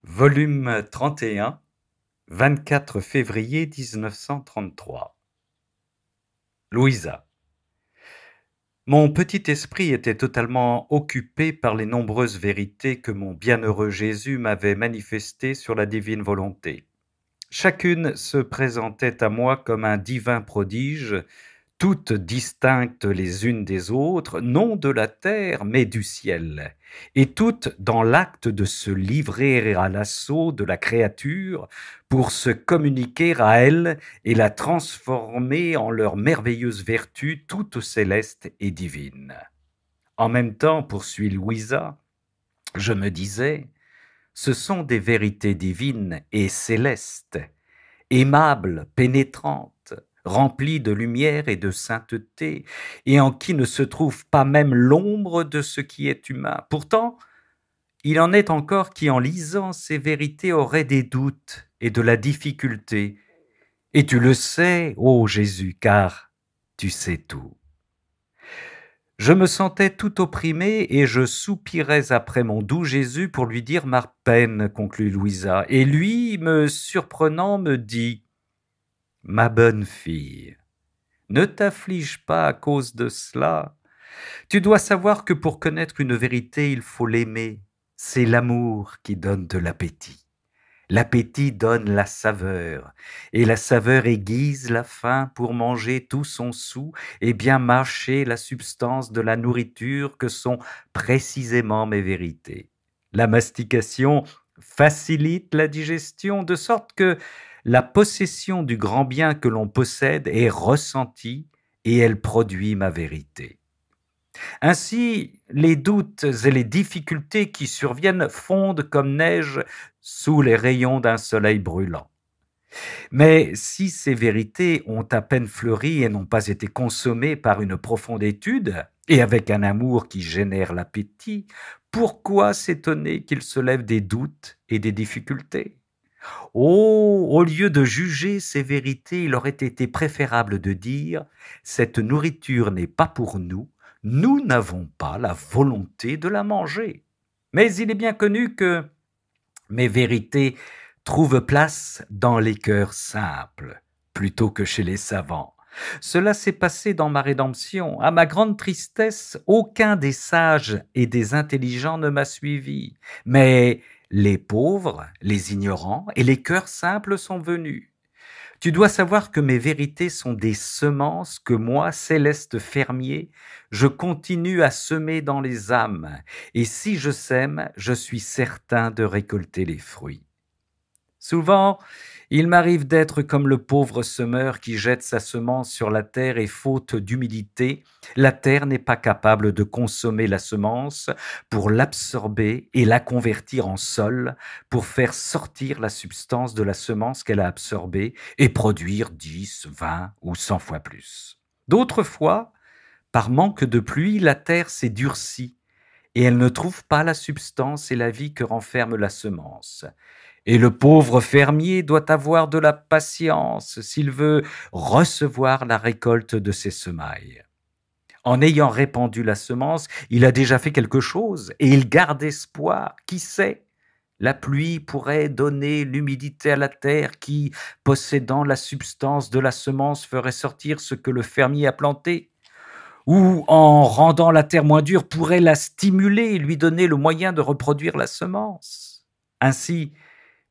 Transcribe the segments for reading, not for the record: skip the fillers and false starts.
Volume 31, 24 février 1933. Louisa. Mon petit esprit était totalement occupé par les nombreuses vérités que mon bienheureux Jésus m'avait manifestées sur la divine volonté. Chacune se présentait à moi comme un divin prodige, toutes distinctes les unes des autres, non de la terre, mais du ciel, et toutes dans l'acte de se livrer à l'assaut de la créature pour se communiquer à elle et la transformer en leurs merveilleuses vertus toutes célestes et divines. En même temps, poursuit Louisa, je me disais, ce sont des vérités divines et célestes, aimables, pénétrantes, remplies de lumière et de sainteté, et en qui ne se trouve pas même l'ombre de ce qui est humain. Pourtant, il en est encore qui, en lisant ces vérités, auraient des doutes et de la difficulté. Et tu le sais, ô Jésus, car tu sais tout. Je me sentais tout opprimé et je soupirais après mon doux Jésus pour lui dire ma peine, conclut Louisa. Et lui, me surprenant, me dit « Ma bonne fille, ne t'afflige pas à cause de cela. Tu dois savoir que pour connaître une vérité, il faut l'aimer. C'est l'amour qui donne de l'appétit. L'appétit donne la saveur, et la saveur aiguise la faim pour manger tout son sou et bien mâcher la substance de la nourriture que sont précisément mes vérités. La mastication facilite la digestion de sorte que la possession du grand bien que l'on possède est ressentie et elle produit ma vérité. Ainsi, les doutes et les difficultés qui surviennent fondent comme neige sous les rayons d'un soleil brûlant. Mais si ces vérités ont à peine fleuri et n'ont pas été consommées par une profonde étude, et avec un amour qui génère l'appétit, pourquoi s'étonner qu'il se lève des doutes et des difficultés? Oh, au lieu de juger ces vérités, il aurait été préférable de dire « Cette nourriture n'est pas pour nous, nous n'avons pas la volonté de la manger. » Mais il est bien connu que mes vérités trouvent place dans les cœurs simples, plutôt que chez les savants. Cela s'est passé dans ma rédemption. À ma grande tristesse, aucun des sages et des intelligents ne m'a suivi. Mais les pauvres, les ignorants et les cœurs simples sont venus. Tu dois savoir que mes vérités sont des semences que moi, céleste fermier, je continue à semer dans les âmes, et si je sème, je suis certain de récolter les fruits. Souvent, il m'arrive d'être comme le pauvre semeur qui jette sa semence sur la terre et faute d'humidité, la terre n'est pas capable de consommer la semence pour l'absorber et la convertir en sol pour faire sortir la substance de la semence qu'elle a absorbée et produire 10, 20 ou 100 fois plus. D'autres fois, par manque de pluie, la terre s'est durcie et elle ne trouve pas la substance et la vie que renferme la semence. Et le pauvre fermier doit avoir de la patience s'il veut recevoir la récolte de ses semailles. En ayant répandu la semence, il a déjà fait quelque chose et il garde espoir. Qui sait? La pluie pourrait donner l'humidité à la terre qui, possédant la substance de la semence, ferait sortir ce que le fermier a planté. Ou, en rendant la terre moins dure, pourrait la stimuler et lui donner le moyen de reproduire la semence. Ainsi,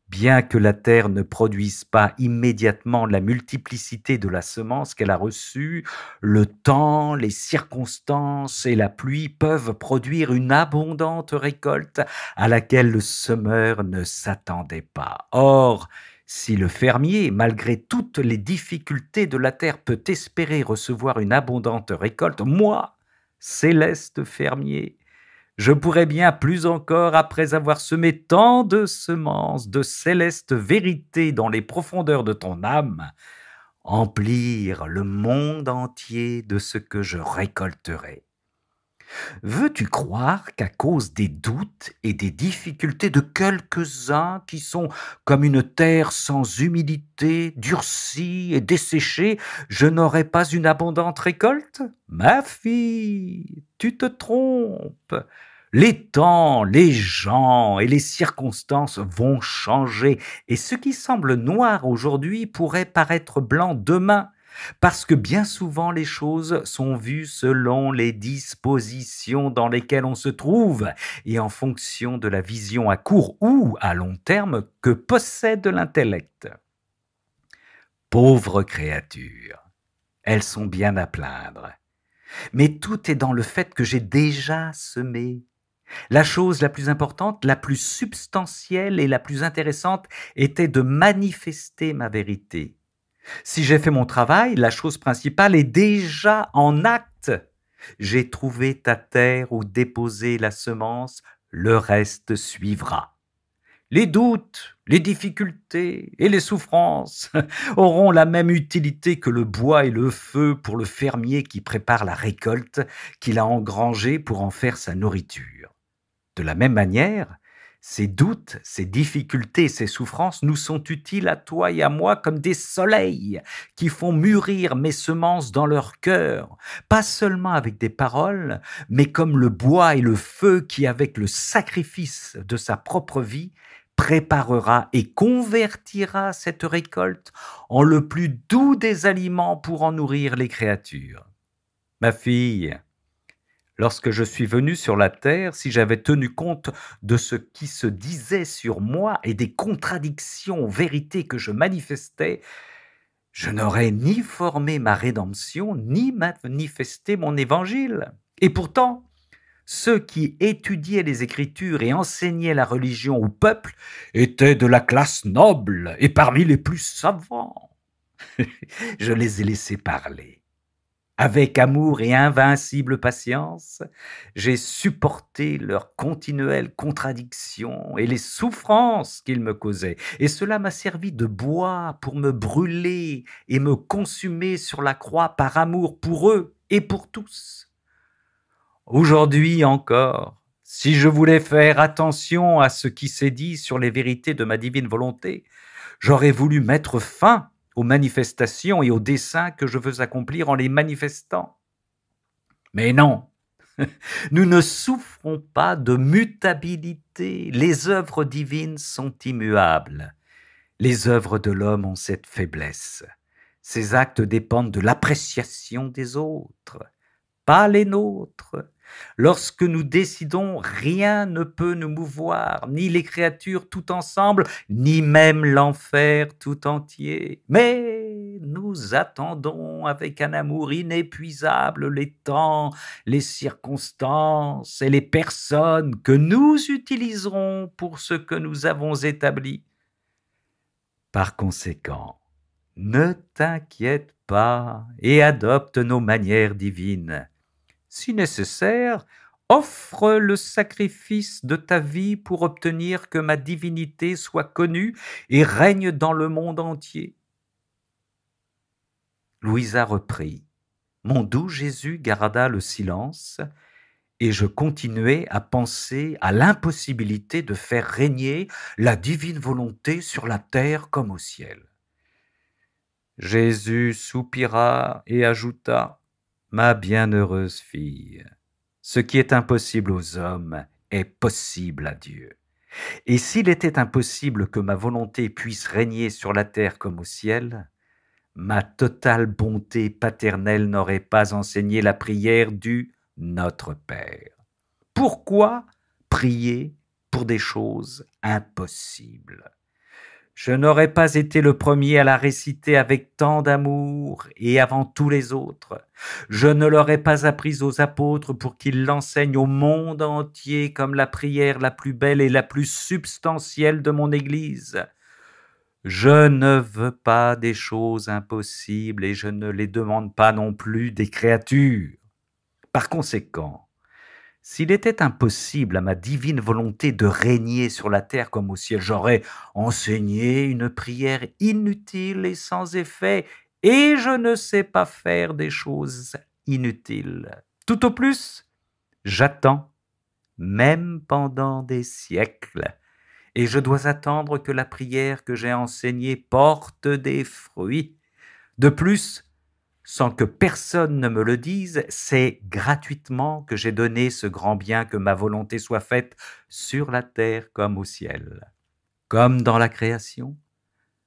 bien que la terre ne produise pas immédiatement la multiplicité de la semence qu'elle a reçue, le temps, les circonstances et la pluie peuvent produire une abondante récolte à laquelle le semeur ne s'attendait pas. Or, si le fermier, malgré toutes les difficultés de la terre, peut espérer recevoir une abondante récolte, moi, céleste fermier, je pourrais bien plus encore, après avoir semé tant de semences de célestes vérités dans les profondeurs de ton âme, emplir le monde entier de ce que je récolterai. Veux-tu croire qu'à cause des doutes et des difficultés de quelques-uns qui sont comme une terre sans humidité, durcie et desséchée, je n'aurai pas une abondante récolte? Ma fille, tu te trompes. Les temps, les gens et les circonstances vont changer et ce qui semble noir aujourd'hui pourrait paraître blanc demain, parce que bien souvent les choses sont vues selon les dispositions dans lesquelles on se trouve et en fonction de la vision à court ou à long terme que possède l'intellect. Pauvres créatures, elles sont bien à plaindre. Mais tout est dans le fait que j'ai déjà semé. La chose la plus importante, la plus substantielle et la plus intéressante était de manifester ma vérité. Si j'ai fait mon travail, la chose principale est déjà en acte. J'ai trouvé ta terre où déposer la semence, le reste suivra. Les doutes, les difficultés et les souffrances auront la même utilité que le bois et le feu pour le fermier qui prépare la récolte qu'il a engrangée pour en faire sa nourriture. De la même manière, ces doutes, ces difficultés, ces souffrances nous sont utiles à toi et à moi comme des soleils qui font mûrir mes semences dans leur cœur, pas seulement avec des paroles, mais comme le bois et le feu qui, avec le sacrifice de sa propre vie, préparera et convertira cette récolte en le plus doux des aliments pour en nourrir les créatures. Ma fille, lorsque je suis venu sur la terre, si j'avais tenu compte de ce qui se disait sur moi et des contradictions aux vérités que je manifestais, je n'aurais ni formé ma rédemption, ni manifesté mon évangile. Et pourtant, ceux qui étudiaient les Écritures et enseignaient la religion au peuple étaient de la classe noble et parmi les plus savants. Je les ai laissés parler. Avec amour et invincible patience, j'ai supporté leurs continuelles contradictions et les souffrances qu'ils me causaient, et cela m'a servi de bois pour me brûler et me consumer sur la croix par amour pour eux et pour tous. Aujourd'hui encore, si je voulais faire attention à ce qui s'est dit sur les vérités de ma divine volonté, j'aurais voulu mettre fin aux manifestations et aux desseins que je veux accomplir en les manifestant. Mais non, nous ne souffrons pas de mutabilité. Les œuvres divines sont immuables. Les œuvres de l'homme ont cette faiblesse. Ces actes dépendent de l'appréciation des autres, pas les nôtres. Lorsque nous décidons, rien ne peut nous mouvoir, ni les créatures tout ensemble, ni même l'enfer tout entier. Mais nous attendons avec un amour inépuisable les temps, les circonstances et les personnes que nous utiliserons pour ce que nous avons établi. Par conséquent, ne t'inquiète pas et adopte nos manières divines. Si nécessaire, offre le sacrifice de ta vie pour obtenir que ma divinité soit connue et règne dans le monde entier. Louisa reprit. Mon doux Jésus garda le silence et je continuai à penser à l'impossibilité de faire régner la divine volonté sur la terre comme au ciel. Jésus soupira et ajouta, « Ma bienheureuse fille, ce qui est impossible aux hommes est possible à Dieu. Et s'il était impossible que ma volonté puisse régner sur la terre comme au ciel, ma totale bonté paternelle n'aurait pas enseigné la prière du Notre Père. Pourquoi prier pour des choses impossibles ? Je n'aurais pas été le premier à la réciter avec tant d'amour et avant tous les autres. Je ne l'aurais pas apprise aux apôtres pour qu'ils l'enseignent au monde entier comme la prière la plus belle et la plus substantielle de mon Église. Je ne veux pas des choses impossibles et je ne les demande pas non plus des créatures. Par conséquent, s'il était impossible à ma divine volonté de régner sur la terre comme au ciel, j'aurais enseigné une prière inutile et sans effet, et je ne sais pas faire des choses inutiles. Tout au plus, j'attends, même pendant des siècles, et je dois attendre que la prière que j'ai enseignée porte des fruits. De plus, sans que personne ne me le dise, c'est gratuitement que j'ai donné ce grand bien que ma volonté soit faite sur la terre comme au ciel. Comme dans la création,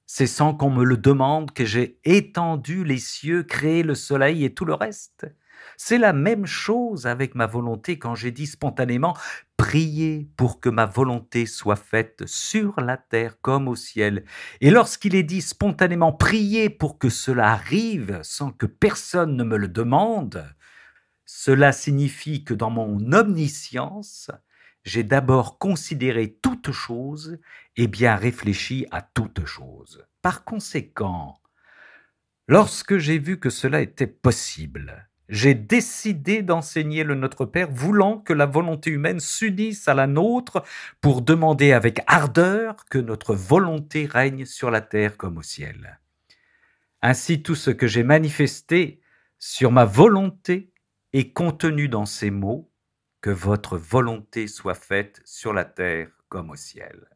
c'est sans qu'on me le demande que j'ai étendu les cieux, créé le soleil et tout le reste. C'est la même chose avec ma volonté quand j'ai dit spontanément priez pour que ma volonté soit faite sur la terre comme au ciel. Et lorsqu'il est dit spontanément priez pour que cela arrive sans que personne ne me le demande, cela signifie que dans mon omniscience, j'ai d'abord considéré toute chose et bien réfléchi à toute chose. Par conséquent, lorsque j'ai vu que cela était possible, j'ai décidé d'enseigner le Notre Père, voulant que la volonté humaine s'unisse à la nôtre pour demander avec ardeur que notre volonté règne sur la terre comme au ciel. Ainsi, tout ce que j'ai manifesté sur ma volonté est contenu dans ces mots, que votre volonté soit faite sur la terre comme au ciel.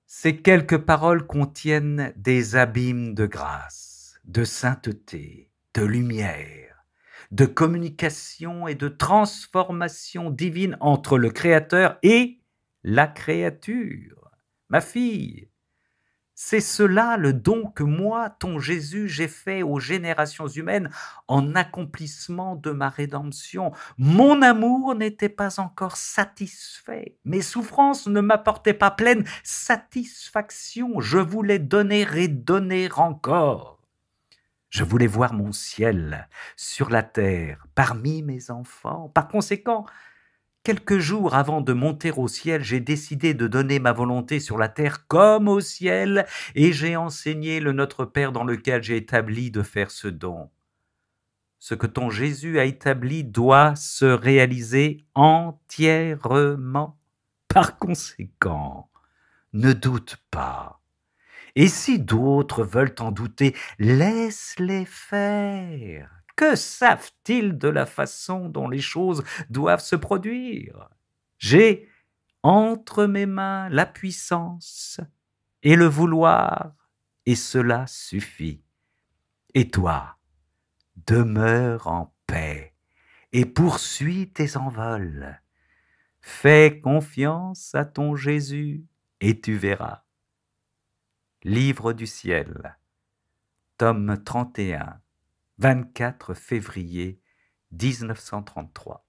Ces quelques paroles contiennent des abîmes de grâce, de sainteté, de lumière, de communication et de transformation divine entre le Créateur et la créature. Ma fille, c'est cela le don que moi, ton Jésus, j'ai fait aux générations humaines en accomplissement de ma rédemption. Mon amour n'était pas encore satisfait. Mes souffrances ne m'apportaient pas pleine satisfaction. Je voulais donner et donner encore. Je voulais voir mon ciel sur la terre parmi mes enfants. Par conséquent, quelques jours avant de monter au ciel, j'ai décidé de donner ma volonté sur la terre comme au ciel, et j'ai enseigné le Notre Père dans lequel j'ai établi de faire ce don. Ce que ton Jésus a établi doit se réaliser entièrement. Par conséquent, ne doute pas. Et si d'autres veulent en douter, laisse-les faire. Que savent-ils de la façon dont les choses doivent se produire? J'ai entre mes mains la puissance et le vouloir, et cela suffit. Et toi, demeure en paix et poursuis tes envols. Fais confiance à ton Jésus et tu verras. Livre du ciel, tome 31, 24 février 1933.